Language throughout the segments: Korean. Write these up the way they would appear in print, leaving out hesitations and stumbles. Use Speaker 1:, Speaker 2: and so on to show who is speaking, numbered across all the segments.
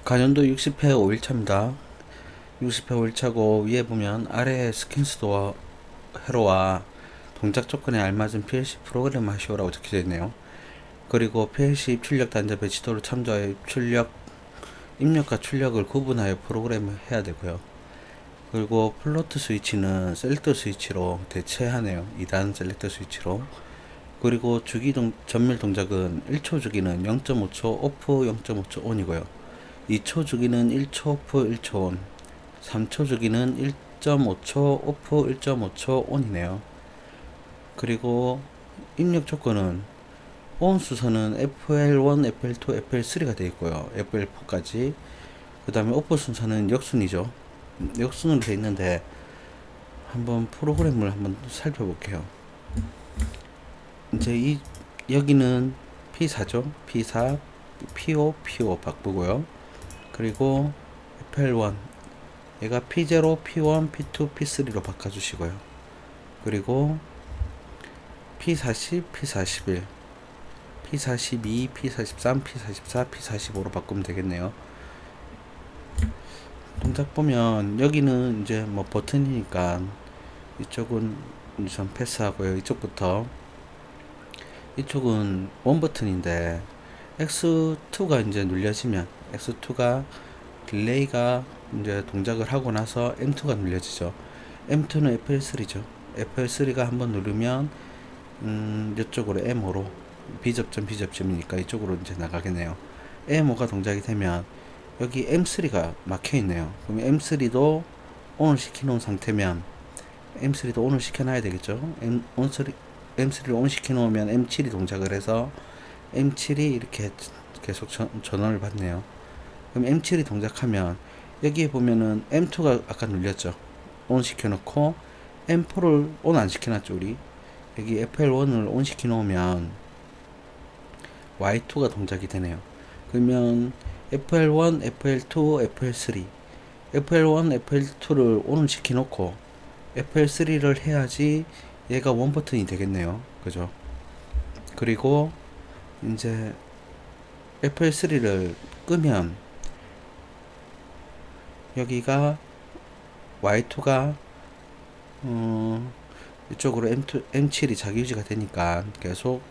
Speaker 1: 간연도 60회 5일차입니다. 60회 5일차고 위에 보면 아래에 스킨스도어 회로와 동작 조건에 알맞은 PLC 프로그램 하시오라고 적혀져 있네요. 그리고 PLC 입출력 단자 배치도를 참조하여 입력과 출력을 구분하여 프로그램을 해야 되고요. 그리고 플로트 스위치는 셀렉터 스위치로 대체하네요. 2단 셀렉터 스위치로. 그리고 전멸 동작은 1초 주기는 0.5초 오프 0.5초 온이고요. 2초 주기는 1초 오프 1초 온, 3초 주기는 1.5초 오프 1.5초 온이네요. 그리고 입력 조건은 온 순서는 FL1, FL2, FL3가 되어 있고요. FL4까지. 그 다음에 오프 순서는 역순이죠. 역순으로 되어 있는데 한번 프로그램을 한번 살펴볼게요. 이제 여기는 P4죠. P4, P5, P5 바꾸고요. 그리고 FL1 얘가 P0, P1, P2, P3로 바꿔주시고요. 그리고 P40, P41, P42, P43, P44, P45로 바꾸면 되겠네요. 동작 보면 여기는 이제 뭐 버튼이니까 이쪽은 우선 패스하고요. 이쪽은 원 버튼인데 X2가 이제 눌려지면 X2가 딜레이가 이제 동작을 하고 나서 M2가 눌려지죠. M2는 FL3죠. FL3가 한번 누르면 이쪽으로 M5로 비접점이니까 이쪽으로 이제 나가겠네요. M5가 동작이 되면 여기 M3가 막혀 있네요. 그럼 M3도 ON을 시켜 놓은 상태면 M3도 ON을 시켜 놔야 되겠죠. M3를 ON 시켜 놓으면 M7이 동작을 해서 M7이 이렇게 계속 전원을 받네요. 그럼 M7이 동작하면 여기에 보면은 M2가 아까 눌렸죠. ON 시켜놓고 M4를 ON 안 시켜놨죠 우리. 여기 FL1을 ON 시켜놓으면 Y2가 동작이 되네요. 그러면 FL1, FL2, FL3 FL1, FL2를 ON 시켜놓고 FL3를 해야지 얘가 원 버튼이 되겠네요. 그죠? 그리고 이제 FL3를 끄면 여기가 Y2가 이쪽으로 M7이 자기유지가 되니까 계속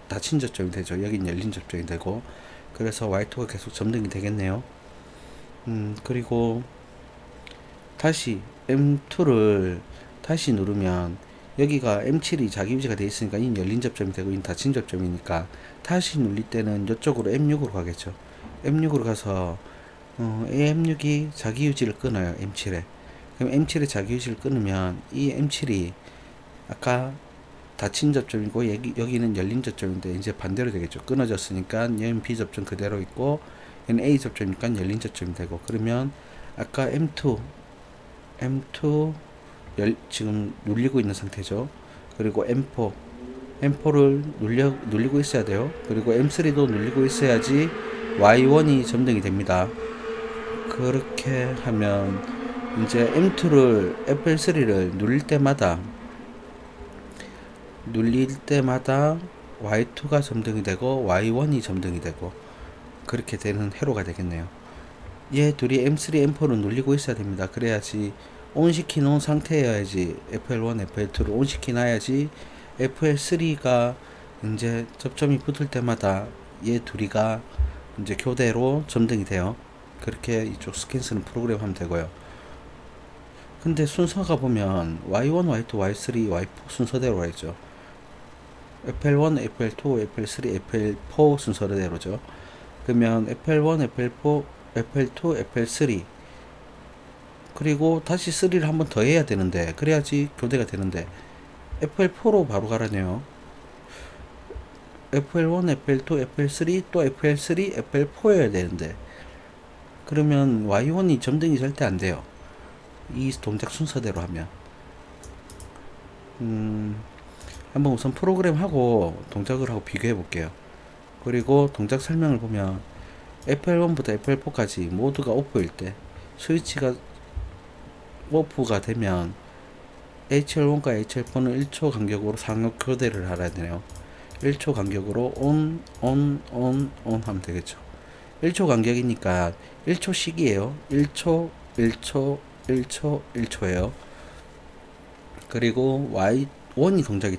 Speaker 1: 닫힌 접점이 되죠. 여긴 열린 접점이 되고 그래서 Y2가 계속 점등이 되겠네요. 그리고 다시 M2를 다시 누르면 여기가 M7이 자기유지가 되어 있으니까 이 열린 접점이 되고 이 닫힌 접점이니까 다시 눌릴 때는 이쪽으로 M6으로 가겠죠. M6으로 가서 M6이 자기유지를 끊어요. M7에. 그럼 M7의 자기유지를 끊으면 이 M7이 아까 닫힌 접점이고 여기는 열린 접점인데 이제 반대로 되겠죠. 끊어졌으니까 얘는 B 접점 그대로 있고 얘는 A 접점이니까 열린 접점이 되고 그러면 아까 M2 지금 눌리고 있는 상태죠. 그리고 M4를 눌리고 있어야 돼요. 그리고 M3도 눌리고 있어야지 Y1이 점등이 됩니다. 그렇게 하면 이제 M2를 FL3를 눌릴 때마다 Y2가 점등이 되고 Y1이 점등이 되고 그렇게 되는 회로가 되겠네요. 얘 둘이 M3, M4를 눌리고 있어야 됩니다. 그래야지 온 시켜놓은 상태여야지 FL1, FL2를 온 시켜놔야지 FL3가 이제 접점이 붙을 때마다 얘 둘이가 이제 교대로 점등이 돼요. 그렇게 이쪽 스캔 쓰는 프로그램 하면 되고요. 근데 순서가 보면 Y1, Y2, Y3, Y4 순서대로 가있죠. FL1, FL2, FL3, FL4 순서대로죠. 그러면 FL1, FL4, FL2, FL3 그리고 다시 3를 한번 더 해야 되는데 그래야지 교대가 되는데 FL4로 바로 가라네요. FL1, FL2, FL3 또 FL3, FL4여야 되는데 그러면 Y1이 점등이 절대 안 돼요. 이 동작 순서대로 하면 한번 우선 프로그램하고 동작을 하고 비교해 볼게요. 그리고 동작 설명을 보면 FL1부터 FL4까지 모두가 오프일 때 스위치가 오프가 되면 HL1과 HL4는 1초 간격으로 상호 교대를 하라 되네요. 1초 간격으로 온 하면 되겠죠. 1초 간격이니까 1초씩이에요. 1초, 1초, 1초, 1초예요. 그리고 Y1이 동작이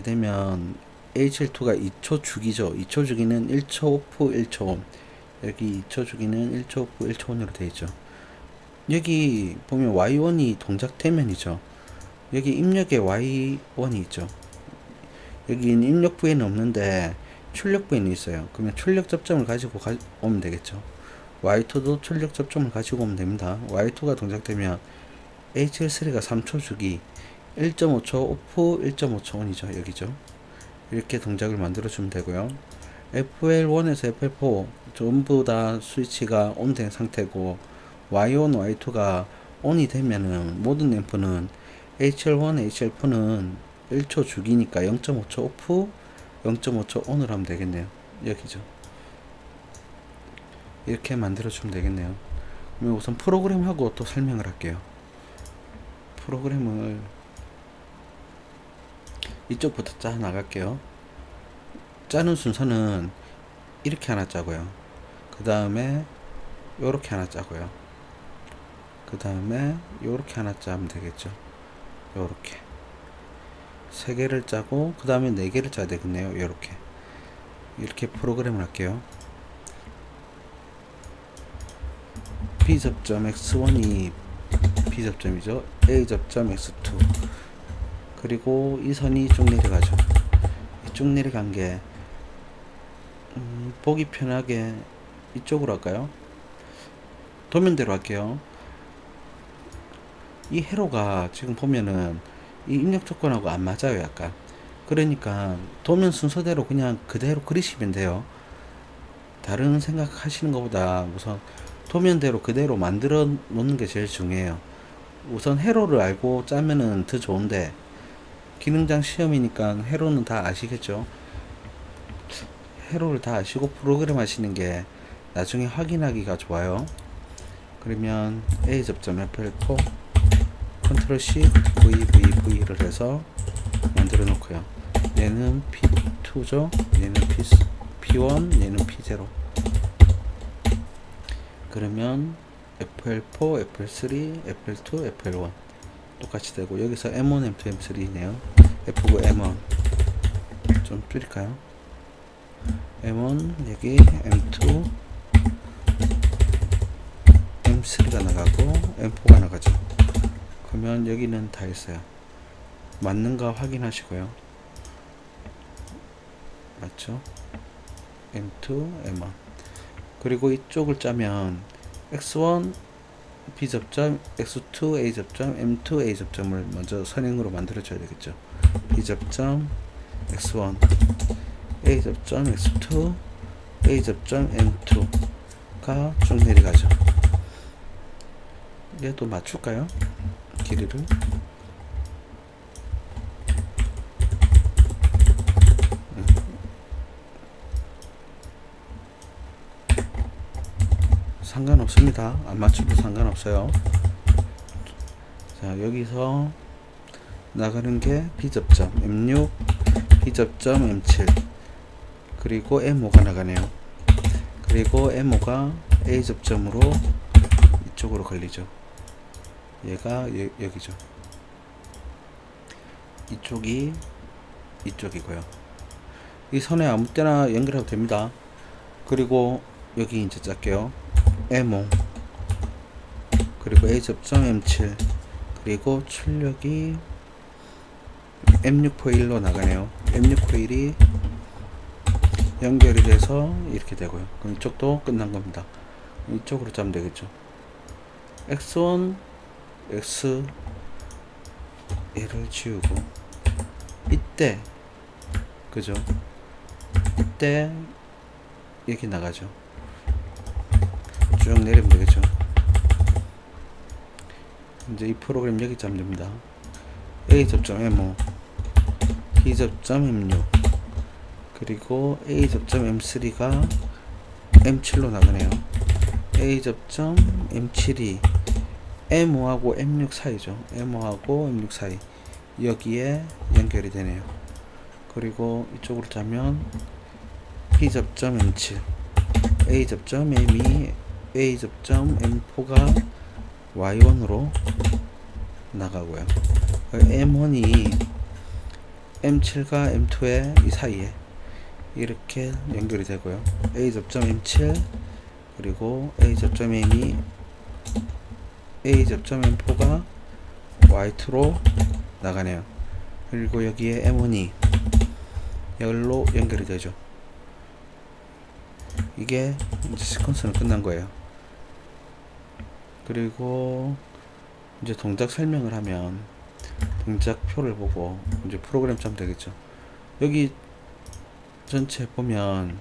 Speaker 1: 되면 HL2가 2초 주기죠. 2초 주기는 1초 오프 1초 온. 여기 2초 주기는 1초 오프 1초 온으로 되어 있죠. 여기 보면 Y1이 동작되면이죠. 여기 입력에 Y1이 있죠. 여기는 입력 부에는 없는데 출력 부에는 있어요. 그러면 출력 접점을 가지고 오면 되겠죠. Y2도 출력 접점을 가지고 오면 됩니다. Y2가 동작되면 HL3가 3초 주기 1.5초 오프 1.5초 온이죠. 여기죠. 이렇게 동작을 만들어 주면 되고요. FL1에서 FL4 전부 다 스위치가 온 된 상태고 Y1, Y2가 온이 되면은 모든 램프는 HL1, HL4는 1초 주기니까 0.5초 오프 0.5초 온을 하면 되겠네요. 여기죠. 이렇게 만들어 주면 되겠네요. 그럼 우선 프로그램하고 또 설명을 할게요. 프로그램을 이쪽부터 짜 나갈게요. 짜는 순서는 이렇게 하나 짜고요. 그 다음에 요렇게 하나 짜고요. 그 다음에 요렇게 하나 짜면 되겠죠. 요렇게 세 개를 짜고 그 다음에 네 개를 짜야 되겠네요. 이렇게 프로그램을 할게요. B접점 X1이 B접점이죠. A접점 X2 그리고 이 선이 쭉 내려가죠. 쭉 내려간 게 보기 편하게 이쪽으로 할까요? 도면대로 할게요. 이 회로가 지금 보면은 이 입력 조건하고 안 맞아요. 약간 그러니까 도면 순서대로 그냥 그대로 그리시면 돼요. 다른 생각하시는 것보다 우선 도면대로 그대로 만들어 놓는 게 제일 중요해요. 우선 회로를 알고 짜면은 더 좋은데 기능장 시험이니까 회로는 다 아시겠죠. 회로를 다 아시고 프로그램 하시는 게 나중에 확인하기가 좋아요. 그러면 A 접점 FL4 컨트롤 C VVV를 해서 만들어 놓고요. 얘는 P2죠. 얘는 P1, 얘는 P0. 그러면 FL4, FL3, FL2, FL1 똑같이 되고 여기서 M1, M2, M3네요. F9, M1 좀 줄일까요? M1 여기 M2 M3가 나가고 M4가 나가죠. 그러면 여기는 다 있어요. 맞는가 확인하시고요. 맞죠? M2, M1 그리고 이쪽을 짜면 X1 B접점, X2 A접점, M2 A접점을 먼저 선행으로 만들어 줘야 되겠죠. B접점 X1 A접점 X2 A접점 M2가 쭉 내려가죠. 얘도 맞출까요? 길이를 상관없습니다. 안 맞춰도 상관없어요. 자, 여기서 나가는 게 B접점 M6 B접점 M7 그리고 M5가 나가네요. 그리고 M5가 A접점으로 이쪽으로 걸리죠. 얘가 여기죠. 이쪽이 이쪽이고요. 이 선에 아무 때나 연결해도 됩니다. 그리고 여기 이제 짤게요. M5 그리고 A접점 M7 그리고 출력이 M6 코일로 나가네요. M6 코일이 연결이 돼서 이렇게 되고요. 그럼 이쪽도 끝난 겁니다. 이쪽으로 짜면 되겠죠. X1 X 얘를 지우고 이때 그죠? 이때 여기 나가죠. 쭉 내리면 되겠죠. 이제 이 프로그램 여기 짜면 됩니다. A접점 M5 B접점 M6 그리고 A접점 M3가 M7로 나가네요. A접점 M7이 M5하고 M6 사이죠. M5하고 M6 사이 여기에 연결이 되네요. 그리고 이쪽으로 짜면 B접점 M7 A 접점 M이 A 접점 M4가 Y1으로 나가고요. M1이 M7과 M2의 이 사이에 이렇게 연결이 되고요. A 접점 M7 그리고 A 접점 M이 A 접점 M4가 Y2로 나가네요. 그리고 여기에 M1이 열로 연결이 되죠. 이게 이제 시퀀스는 끝난 거예요. 그리고 이제 동작 설명을 하면 동작표를 보고 이제 프로그램 짜면 되겠죠. 여기 전체 보면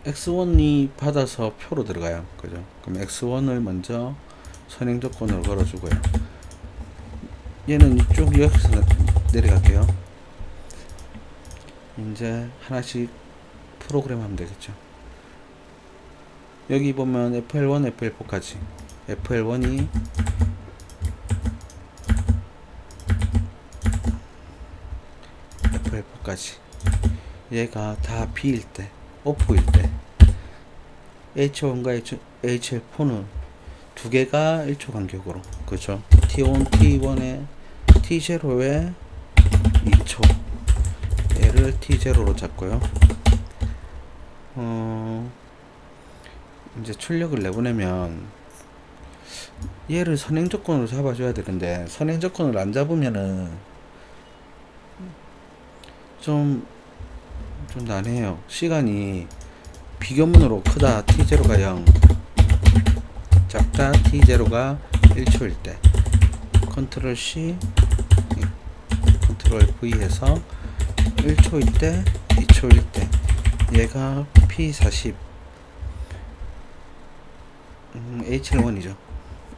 Speaker 1: x1이 받아서 표로 들어가요. 그죠? 그럼 x1을 먼저 선행 조건으로 걸어주고요. 얘는 이쪽 여기서 내려갈게요. 이제 하나씩 프로그램 하면 되겠죠. 여기 보면 FL1, FL4까지 FL1이 FL4까지 얘가 다 B일 때, 오프일 때 H1과 HL4는 두 개가 1초 간격으로, 그죠? T1, T1에 T0에 2초 얘를 T0로 잡고요. 이제 출력을 내보내면 얘를 선행 조건으로 잡아줘야 되는데 선행 조건을 안 잡으면은 좀 난해해요. 시간이 비교문으로 크다 T0가 0, 작다 T0가 1초일 때 컨트롤 C, 컨트롤 V 해서 1초일 때, 2초일 때 얘가 P40 HL1이죠.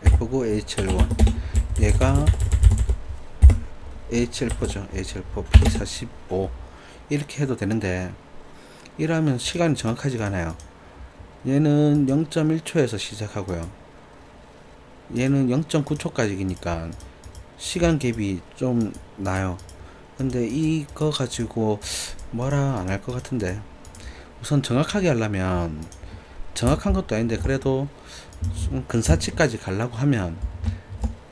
Speaker 1: F9 HL1 얘가 HL4죠. HL4 P45 이렇게 해도 되는데 이러면 시간이 정확하지가 않아요. 얘는 0.1초에서 시작하고요. 얘는 0.9초까지니까 시간 갭이 좀 나요. 근데 이거 가지고 뭐라 안 할 것 같은데 우선 정확하게 하려면 정확한 것도 아닌데 그래도 좀 근사치까지 가려고 하면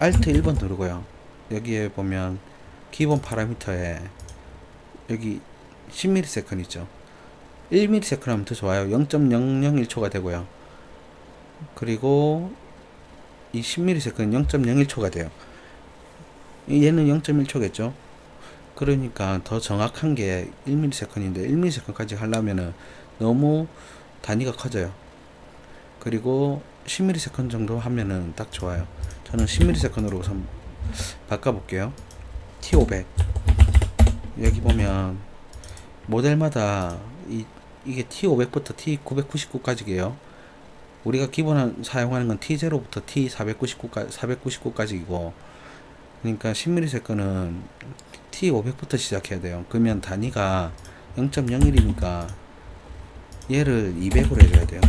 Speaker 1: Alt 1번 누르고요. 여기에 보면 기본 파라미터에 여기 10ms 있죠. 1ms 하면 더 좋아요. 0.001초가 되고요. 그리고 이 10ms 0.01초가 돼요. 얘는 0.1초겠죠. 그러니까 더 정확한 게 1ms인데 1ms까지 하려면은 너무 단위가 커져요. 그리고 10ms 정도 하면은 딱 좋아요. 저는 10ms으로 우선 바꿔볼게요. T500 여기 보면 모델마다 이게 T500부터 T999까지예요. 우리가 기본 사용하는 건 T0부터 T499까지이고, 그러니까 10ms는 T500부터 시작해야 돼요. 그러면 단위가 0.01이니까 얘를 200으로 해줘야 돼요.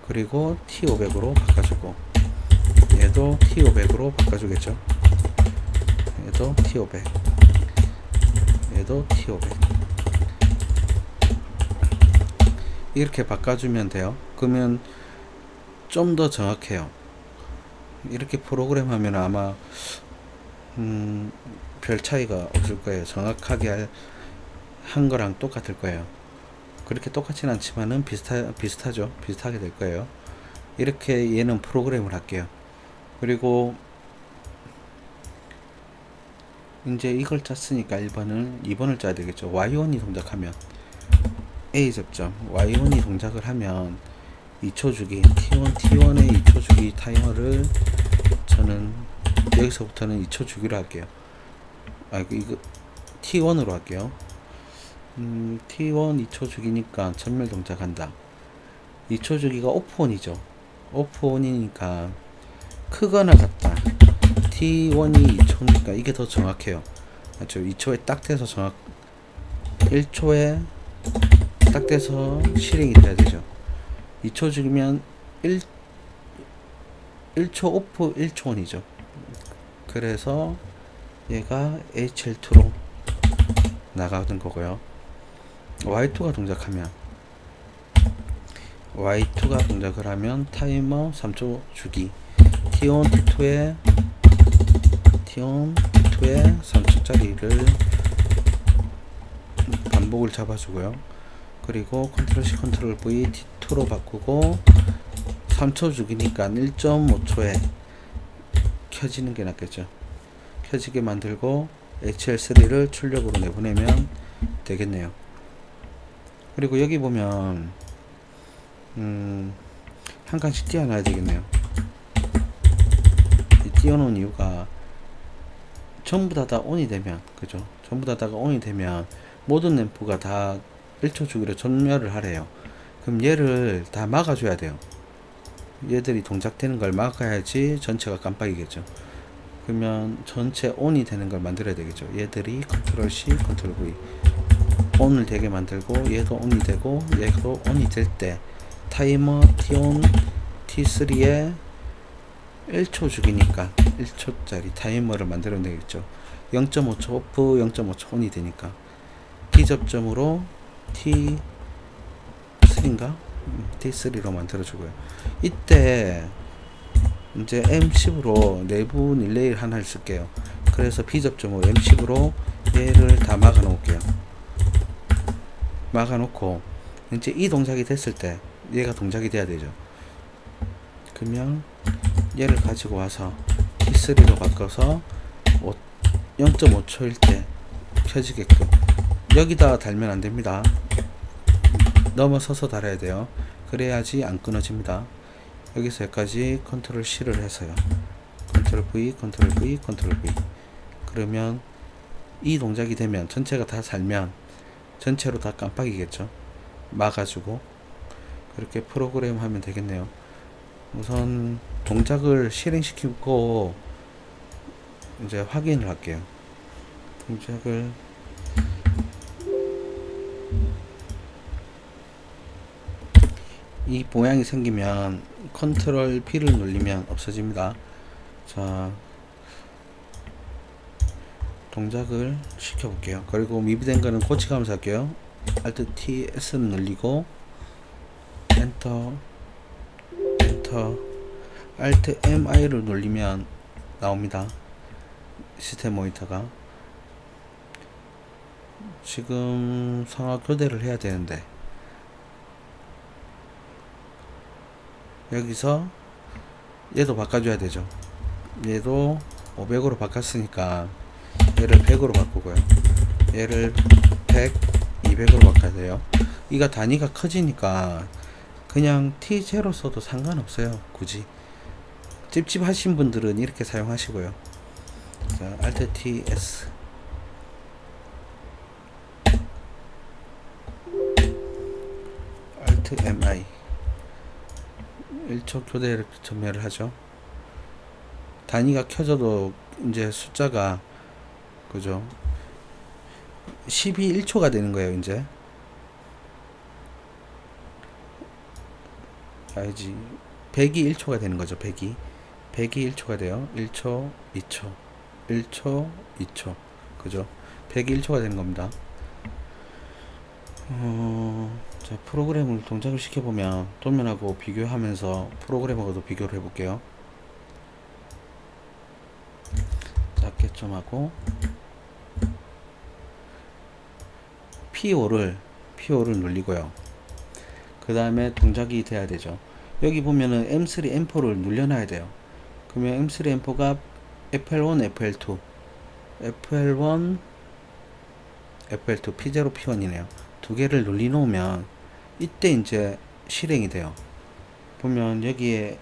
Speaker 1: 그리고 T500으로 바꿔주고, 얘도 T500으로 바꿔주겠죠. 얘도 T500, 얘도 T500 이렇게 바꿔주면 돼요. 그러면 좀 더 정확해요. 이렇게 프로그램 하면 아마 별 차이가 없을 거예요. 정확하게 한 거랑 똑같을 거예요. 그렇게 똑같진 않지만은 비슷하죠. 비슷하게 될 거예요. 이렇게 얘는 프로그램을 할게요. 그리고 이제 이걸 짰으니까 1번을 2번을 짜야 되겠죠. Y1이 동작하면 A 접점 Y1이 동작을 하면 2초 주기 T1의 2초 주기 타이머를 저는 여기서부터는 2초 주기로 할게요. 이거 T1으로 할게요. T1 2초 주기니까 전멸 동작한다. 2초 주기가 오프온이죠. 오프온이니까 크거나 같다. T1이 2초니까 이게 더 정확해요. 맞죠? 2초에 딱 돼서 1초에 딱 돼서 실행이 돼야 되죠. 2초 주기면 1초 오프 1초 온이죠. 그래서 얘가 HL2로 나가는 거고요. Y2가 동작하면 Y2가 동작을 하면 타이머 3초 주기. T1, T2에 T1, T2에 3초짜리를 반복을 잡아주고요. 그리고 컨트롤 C, 컨트롤 V, T2로 바꾸고 3초 주기니까 1.5초에 켜지는 게 낫겠죠. 켜지게 만들고 HL3를 출력으로 내보내면 되겠네요. 그리고 여기 보면 한 칸씩 띄워놔야 되겠네요. 띄워놓은 이유가 전부 다 온이 되면, 그죠? 전부 다가 온이 되면 모든 램프가 다 1초 주기로 전멸을 하래요. 그럼 얘를 다 막아줘야 돼요. 얘들이 동작되는 걸 막아야지 전체가 깜빡이겠죠. 그러면 전체 온이 되는 걸 만들어야 되겠죠. 얘들이 컨트롤 C, 컨트롤 V 온을 되게 만들고, 얘도 온이 되고 얘도 온이 될 때 타이머 T1, T3에 1초 주기니까 1초짜리 타이머를 만들어야 되겠죠. 0.5초 오프, 0.5초 온이 되니까 T 접점으로 T3인가? T3로 만들어주고요. 이때 이제 M10으로 내부 릴레이를 하나를 쓸게요. 그래서 B 접점으로 M10으로 얘를 다 막아 놓을게요. 막아 놓고 이제 이 동작이 됐을 때 얘가 동작이 돼야 되죠. 그러면 얘를 가지고 와서 T3로 바꿔서 0.5초일 때 켜지게끔, 여기다 달면 안 됩니다. 넘어서서 달아야 돼요. 그래야지 안 끊어집니다. 여기서 여기까지 컨트롤 C를 해서요. 컨트롤 V, 컨트롤 V, 컨트롤 V. 그러면 이 동작이 되면 전체가 다 살면 전체로 다 깜빡이겠죠. 막아주고 그렇게 프로그램 하면 되겠네요. 우선 동작을 실행시키고 이제 확인을 할게요. 동작을 이 모양이 생기면 컨트롤 P를 누르면 없어집니다. 자, 동작을 시켜볼게요. 그리고 미비된 거는 고치가면서 할게요. Alt T S는 눌리고 엔터, 엔터, Alt MI를 눌리면 나옵니다. 시스템 모니터가. 지금 상하 교대를 해야 되는데 여기서 얘도 바꿔줘야 되죠. 얘도 500으로 바꿨으니까 얘를 100으로 바꾸고요. 얘를 100, 200으로 바꿔야 돼요. 이가 단위가 커지니까 그냥 T0 써도 상관없어요. 굳이 찝찝하신 분들은 이렇게 사용하시고요. 자, Alt T S, Alt MI 1초 교대를 전멸을 하죠. 단위가 켜져도 이제 숫자가, 그죠, 10이 1초가 되는 거예요. 이제 알지, 100이 1초가 되는 거죠. 100이 1초가 돼요. 1초, 2초, 1초, 2초, 그죠? 100이 1초가 되는 겁니다. 자, 프로그램을 동작을 시켜보면 도면하고 비교하면서 프로그램하고도 비교를 해볼게요. 작게 좀 하고 P5를 눌리고요. 그 다음에 동작이 돼야 되죠. 여기 보면은 M3, M4를 눌려놔야 돼요. 그러면 M3, M4가 FL1, FL2, FL1, FL2, P0, P1이네요. 두 개를 눌리 놓으면 이때 이제 실행이 돼요. 보면 여기에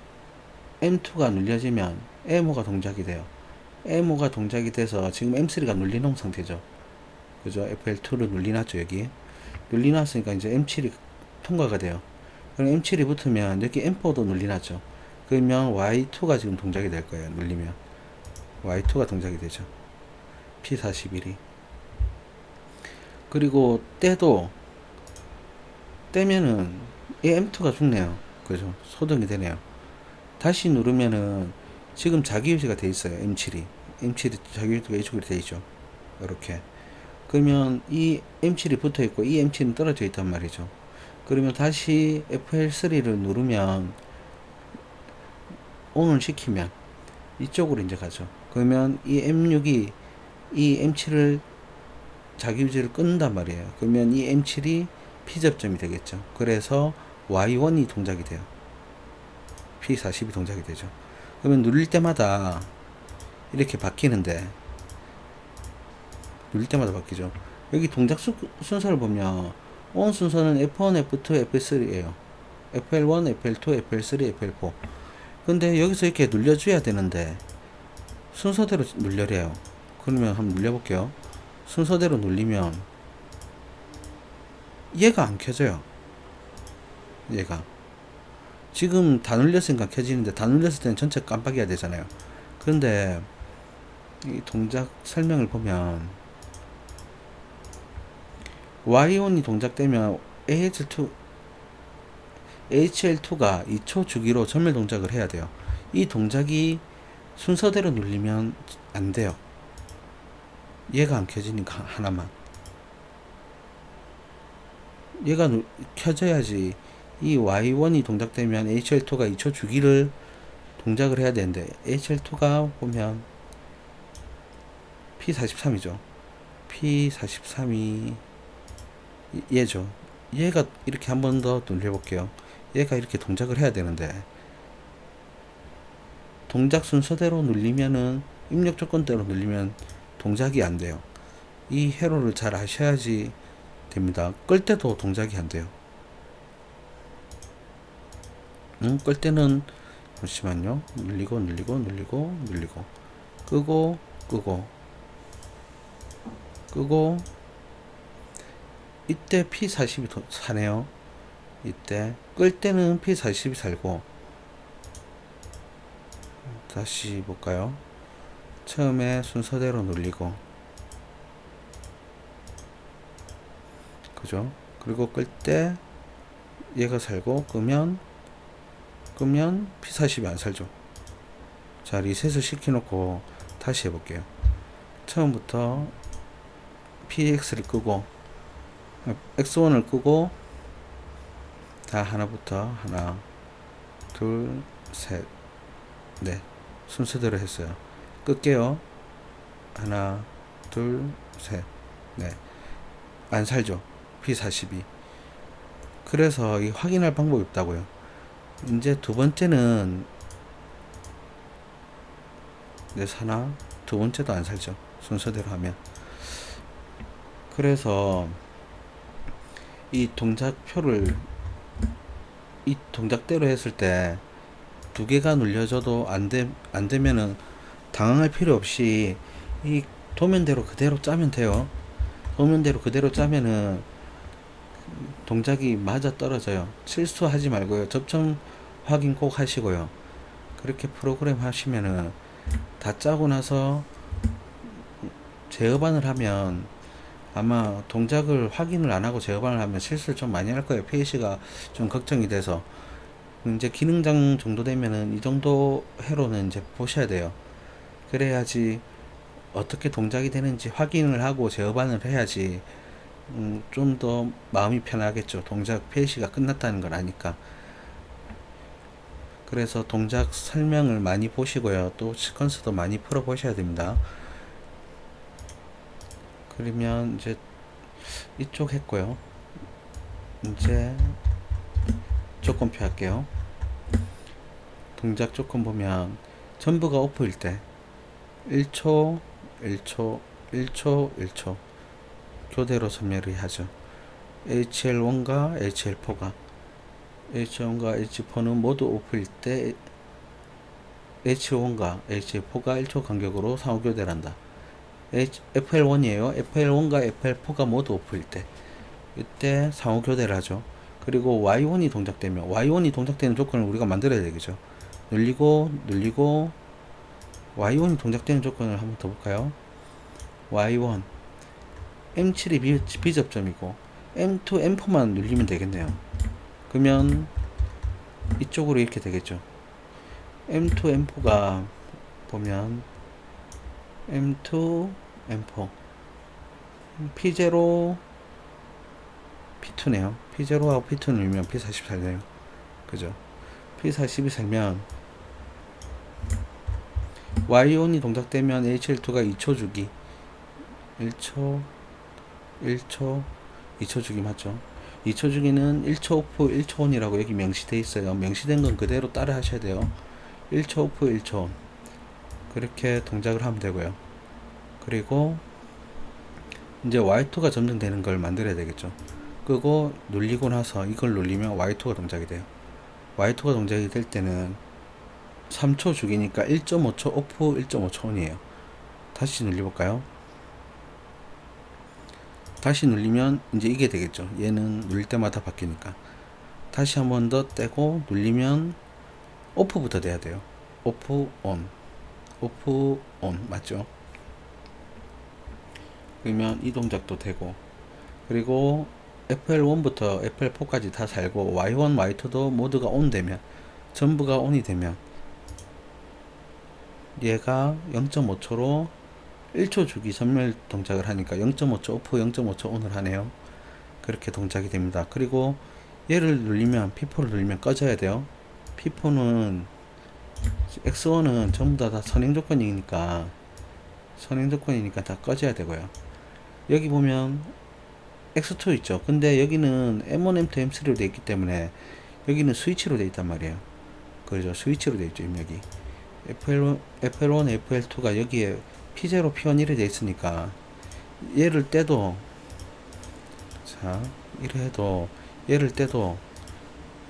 Speaker 1: M2가 눌려지면 M5가 동작이 돼요. M5가 동작이 돼서 지금 M3가 눌리 놓은 상태죠. 그죠? FL2를 눌리놨죠. 여기 눌리놨으니까 이제 M7이 통과가 돼요. 그럼 M7이 붙으면 여기 M4도 눌리놨죠. 그러면 Y2가 지금 동작이 될 거예요. 눌리면 Y2가 동작이 되죠. P41이. 그리고 떼면은 이 M2가 죽네요. 그죠? 소등이 되네요. 다시 누르면은 지금 자기 유지가 돼 있어요. M7이 자기 유지가 이쪽으로 돼 있죠. 이렇게. 그러면 이 M7이 붙어 있고 이 M7은 떨어져 있단 말이죠. 그러면 다시 F3를 누르면 ON을 시키면 이쪽으로 이제 가죠. 그러면 이 M6이 이 M7을 자기 유지를 끊는단 말이에요. 그러면 이 M7이 P접점이 되겠죠. 그래서 Y1이 동작이 돼요. P40이 동작이 되죠. 그러면 누릴 때마다 이렇게 바뀌는데, 누릴 때마다 바뀌죠. 여기 동작 순서를 보면 ON 순서는 F1, F2, F3예요. FL1, FL2, FL3, FL4. 근데 여기서 이렇게 눌려줘야 되는데 순서대로 눌려래요. 그러면 한번 눌려볼게요. 순서대로 눌리면 얘가 안 켜져요. 얘가 지금 다 눌렸으니까 켜지는데, 다 눌렸을 때는 전체 깜빡이야 되잖아요. 그런데 이 동작 설명을 보면 Y1이 동작되면 HL2가 2초 주기로 전멸 동작을 해야 돼요. 이 동작이 순서대로 눌리면 안 돼요. 얘가 안 켜지니까 하나만. 얘가 켜져야지 이 Y1이 동작되면 HL2가 2초 주기를 동작을 해야 되는데, HL2가 보면 P43이죠. P43이 얘죠. 얘가 이렇게 한 번 더 돌려볼게요. 얘가 이렇게 동작을 해야 되는데, 동작 순서대로 눌리면은, 입력 조건대로 눌리면 동작이 안 돼요. 이 회로를 잘 아셔야지 됩니다. 끌 때도 동작이 안 돼요. 끌 때는 잠시만요. 눌리고 눌리고 눌리고 눌리고 끄고 끄고 끄고. 이때 P40이 사네요. 이때 끌 때는 P40이 살고. 다시 볼까요? 처음에 순서대로 눌리고, 그죠? 그리고 끌 때 얘가 살고, 끄면 P40이 안 살죠. 자, 리셋을 시켜놓고 다시 해볼게요. 처음부터 PX를 끄고 X1을 끄고, 다 하나부터 하나 둘 셋 넷 순서대로 했어요. 끌게요. 하나 둘 셋 넷. 안 살죠, P40이. 그래서 이 확인할 방법이 없다고요. 이제 두 번째는 사나, 두 번째도 안 살죠, 순서대로 하면. 그래서 이 동작표를 이 동작대로 했을 때 두 개가 눌려져도 안 되면은 당황할 필요 없이 이 도면대로 그대로 짜면 돼요. 도면대로 그대로 짜면은 동작이 맞아 떨어져요. 실수하지 말고요. 접점 확인 꼭 하시고요. 그렇게 프로그램 하시면은 다 짜고 나서 재업안을 하면, 아마 동작을 확인을 안 하고 재업안을 하면 실수를 좀 많이 할 거예요. PC가 좀 걱정이 돼서. 이제 기능장 정도 되면은 이 정도 회로는 이제 보셔야 돼요. 그래야지 어떻게 동작이 되는지 확인을 하고 재업안을 해야지 좀 더 마음이 편하겠죠. 동작 PC가 끝났다는 걸 아니까. 그래서 동작 설명을 많이 보시고요. 또 시퀀스도 많이 풀어 보셔야 됩니다. 그러면 이제 이쪽 했고요. 이제 조건표 할게요. 동작 조건 보면 전부가 오프일 때 1초 1초 1초 1초 교대로 선멸을 하죠. HL1과 HL4가 H1과 H4는 모두 오프일 때 H1과 H4가 1초 간격으로 상호교대를 한다. FL1이에요. FL1과 FL4가 모두 오프일 때, 이때 상호교대를 하죠. 그리고 Y1이 동작되면, Y1이 동작되는 조건을 우리가 만들어야 되겠죠. 눌리고 눌리고. Y1이 동작되는 조건을 한번 더 볼까요? Y1 M7이 비접점이고 M2, M4만 눌리면 되겠네요. 그러면 이쪽으로 이렇게 되겠죠. M2, M4가 보면 M2, M4 P0 P2네요. P0하고 P2 누르면 P40 살네요. 그죠? P40이 살면 Y1이 동작되면 HL2가 2초 주기 1초 1초 2초 주기 맞죠? 2초 주기는 1초 오프 1초 온이라고 여기 명시되어 있어요. 명시된 건 그대로 따라 하셔야 돼요. 1초 오프 1초 온 그렇게 동작을 하면 되고요. 그리고 이제 Y2가 점등되는 걸 만들어야 되겠죠. 끄고 눌리고 나서 이걸 눌리면 Y2가 동작이 돼요. Y2가 동작이 될 때는 3초 주기니까 1.5초 오프 1.5초 온이에요. 다시 눌려볼까요? 다시 눌리면 이제 이게 되겠죠. 얘는 눌릴 때마다 바뀌니까. 다시 한 번 더 떼고 눌리면 오프부터 돼야 돼요. 오프 온 오프 온 맞죠? 그러면 이 동작도 되고 그리고 FL1부터 FL4까지 다 살고 Y1, Y2도 모두가 온 되면 전부가 온이 되면 얘가 0.5초로 1초 주기 전멸 동작을 하니까 0.5초 오프 0.5초 온을 하네요. 그렇게 동작이 됩니다. 그리고 얘를 눌리면 P4를 눌리면 꺼져야 돼요. P4는 X1은 전부 다 선행 조건이니까 다 꺼져야 되고요. 여기 보면 X2 있죠. 근데 여기는 M1, M2, M3로 되어 있기 때문에 여기는 스위치로 되어 있단 말이에요. 그렇죠. 스위치로 되어 있죠. 여기 FL1, FL2가 여기에 P0, P1, 1이 되어 있으니까 얘를 떼도 자 이래 해도 얘를 떼도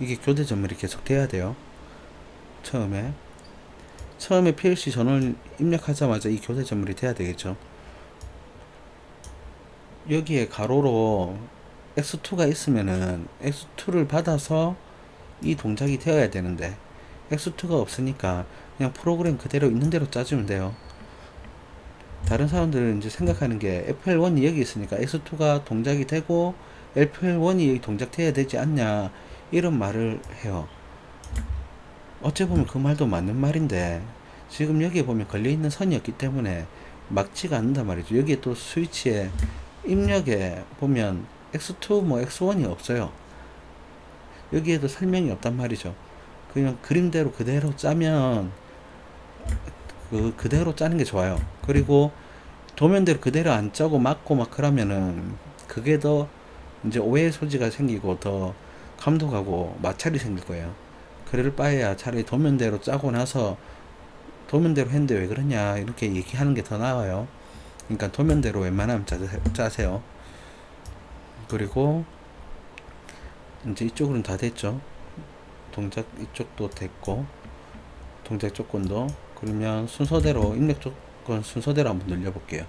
Speaker 1: 이게 교대 전멸이 계속 돼야 돼요. 처음에 PLC 전원을 입력하자마자 이 교대 전멸이 돼야 되겠죠. 여기에 가로로 X2가 있으면은 X2를 받아서 이 동작이 되어야 되는데 X2가 없으니까 그냥 프로그램 그대로 있는 대로 짜주면 돼요. 다른 사람들은 이제 생각하는 게 FL1이 여기 있으니까 X2가 동작이 되고 FL1이 여기 동작돼야 되지 않냐 이런 말을 해요. 어찌 보면 그 말도 맞는 말인데 지금 여기에 보면 걸려있는 선이었기 때문에 막지가 않는단 말이죠. 여기에 또 스위치에 입력에 보면 X2 뭐 X1이 없어요. 여기에도 설명이 없단 말이죠. 그냥 그림대로 그대로 짜면 그대로 짜는 게 좋아요. 그리고 도면대로 그대로 안 짜고 막고 막 그러면은 그게 더 이제 오해의 소지가 생기고 더 감독하고 마찰이 생길 거예요. 그럴 바에야 차라리 도면대로 짜고 나서 도면대로 했는데 왜 그러냐 이렇게 얘기하는 게 더 나아요. 그러니까 도면대로 웬만하면 짜세요. 그리고 이제 이쪽으로는 다 됐죠. 동작 이쪽도 됐고 동작 조건도 그러면 순서대로 입력 조건 순서대로 한번 눌려볼게요.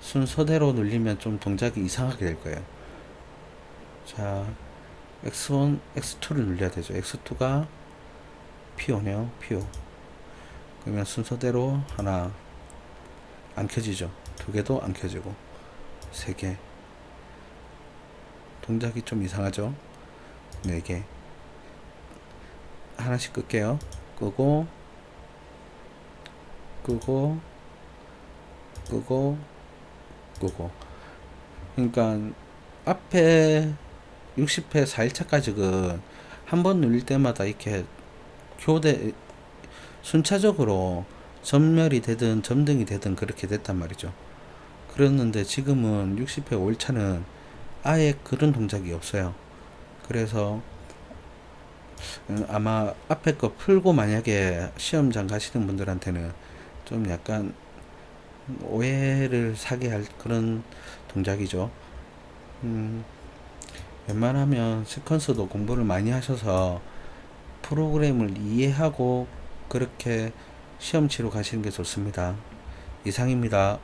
Speaker 1: 순서대로 눌리면 좀 동작이 이상하게 될 거예요. 자 X1, X2를 눌려야 되죠. X2가 P5네요. P5 그러면 순서대로 하나 안 켜지죠. 두 개도 안 켜지고 세 개 동작이 좀 이상하죠. 네 개 하나씩 끌게요. 끄고 끄고 끄고 끄고 그러니까 앞에 60회 4일차까지는 한 번 눌릴 때마다 이렇게 교대 순차적으로 전멸이 되든 점등이 되든 그렇게 됐단 말이죠. 그랬는데 지금은 60회 5일차는 아예 그런 동작이 없어요. 그래서 아마 앞에 거 풀고 만약에 시험장 가시는 분들한테는 좀 약간 오해를 사게 할 그런 동작이죠. 웬만하면 시퀀서도 공부를 많이 하셔서 프로그램을 이해하고 그렇게 시험 치러 가시는 게 좋습니다. 이상입니다.